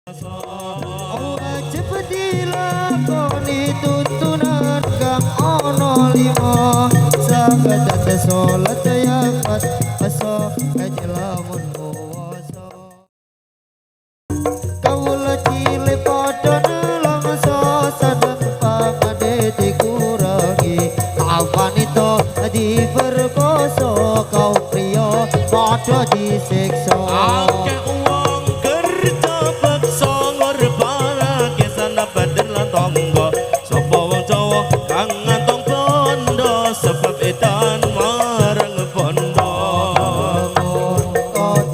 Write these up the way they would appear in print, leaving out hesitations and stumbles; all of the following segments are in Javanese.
Wajib dilakoni tuntunan kang ana lima saged salat yakat asa lamun puasa kawula cilik padha nelangsa sadeng pangade dikurangi awanita diperkosa kau priya padha disiksa akeh wong kerja beksa ngorbanake sanabaden lan tangga sapa wong Jawa kang ngantong bondo sebab edan marang bondo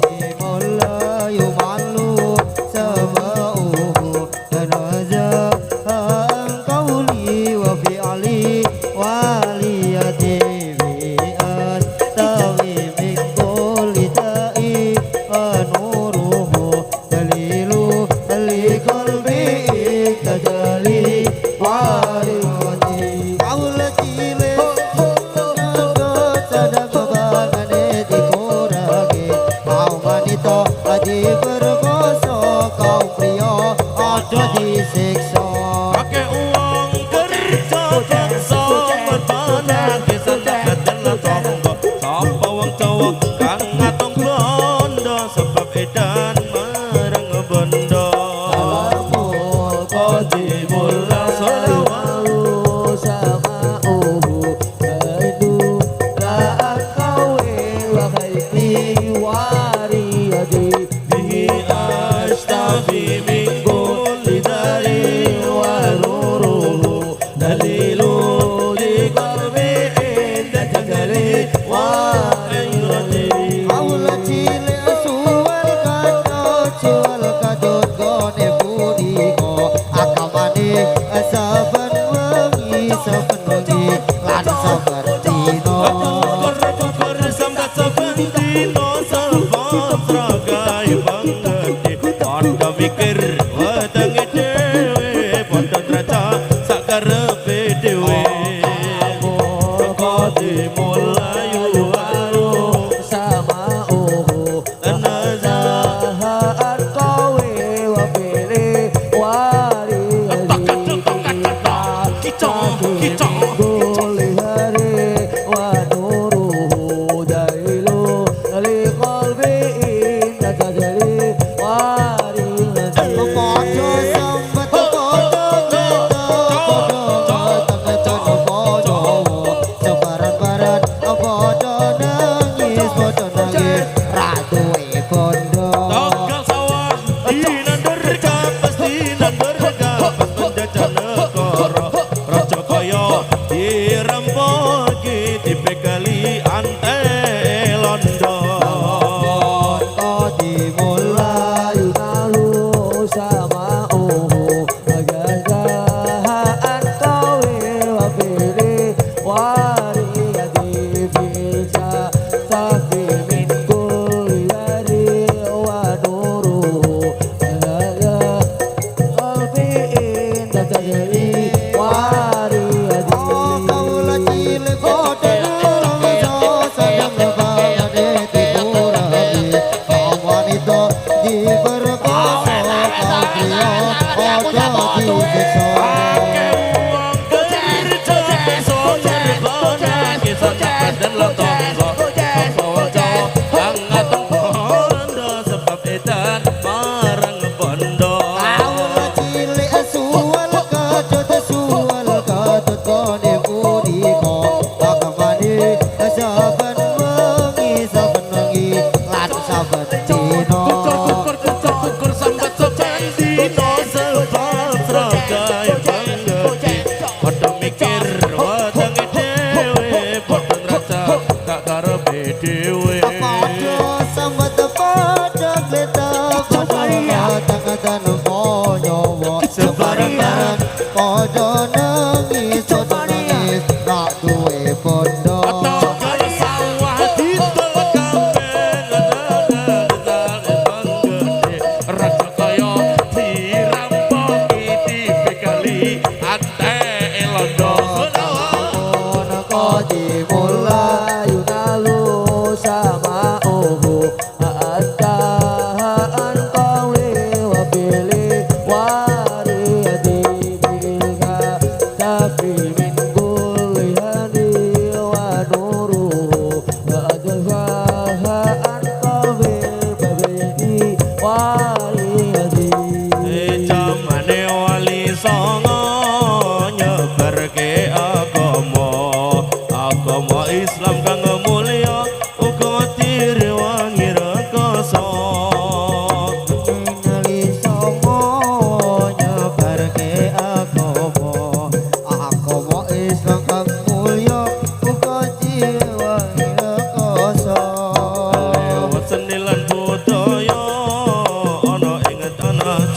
dimulai malu sama tanaza kauli wa fi'ali waliyati disiksa akeh uang kerja bangsa merbanake sanabaden lan tangga sapa wong Jawa kang ngatong bondo sebab edan marang bondo alamul qadimul salawatu sama haidu la akawe wa khaiti wariyadi bihi astafi minggu saben wengi lan saben dino syukur sambat saben dino saben sragai banget padha mikir wetenge dhewe padha traca sak karepe dhewe kok dimulai waru sama nazahat kowe wa pilih wari dirempoki dibekali ante londo dimulai lalu sama agagaan kowe wabili wariyadi bisa sabi min kuliyadi waduru qalbi inda tajri sama anta an kawi wa pilih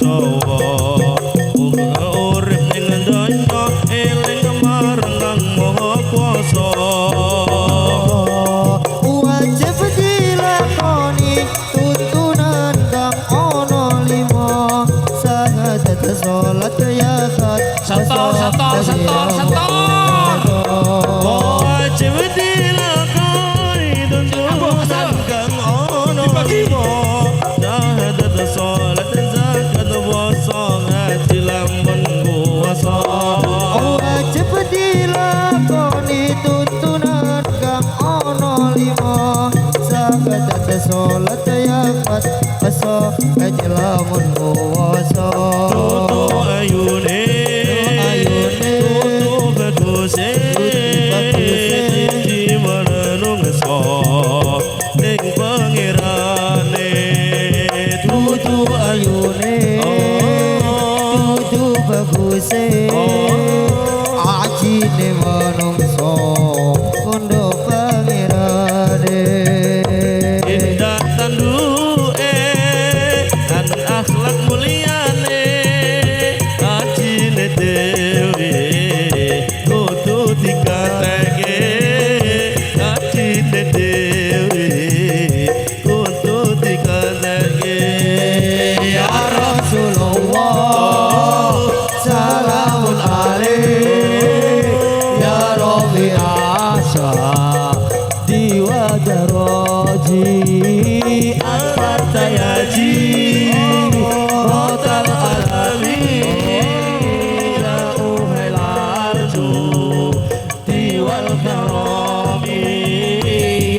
Kurawa uga urip ing donya eling marang Kang Maha Kuwasa wajib dilakoni tuntunan kang ono limo sahadat salat yakat Setor wajib dilakoni tuntunan kang ono limo sahadat salat zakat puasa ngaji lamun puasa wajib dilakoni tuntunan kang ono limo sahadat salat yakat paso ngaji lamun puasa tutu ayune tutu baguse di manung so ning pangirane tutu ayune tutu baguse ajine manungso kondo pangirane indah tanduke dan akhlak mulyane ajine dewe kudu dikateke ajine dewe kudu dikateke ya Rasulullah salamun alaik ya Rabbi asya diwadaroji Al-Fatayaji Rotal alamin La uhel arju Diwal karami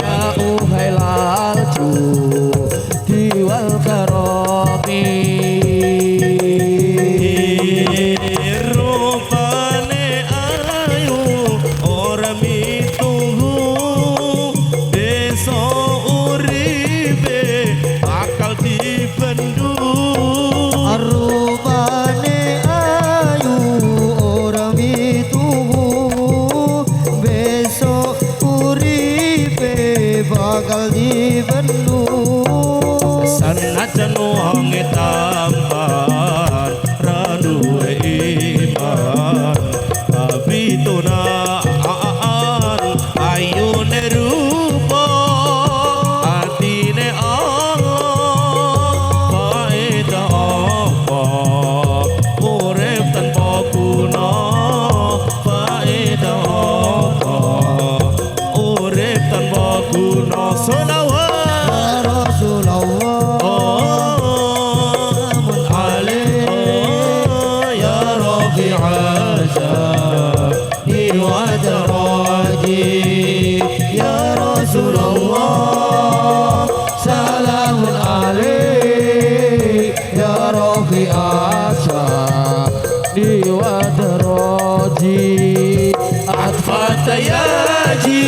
ya uhai larju diwal karami Rupane ayu Ora mituhu Desa uribe Bakal dibendu arupane ayu ora mituhu besok uripe bakal dibendu Sanajan wong tampan raduwe iman abitunaan ayune rupa atine Allah faedah apa urip tanpa guna faedah apa urip tanpa guna selawat ya Rasulullah salamun alaik ya Rabbi azab diwadaraji ya Rasulullah salamun alaik ya Rabbi asya diwadaraji Al-Fatayaji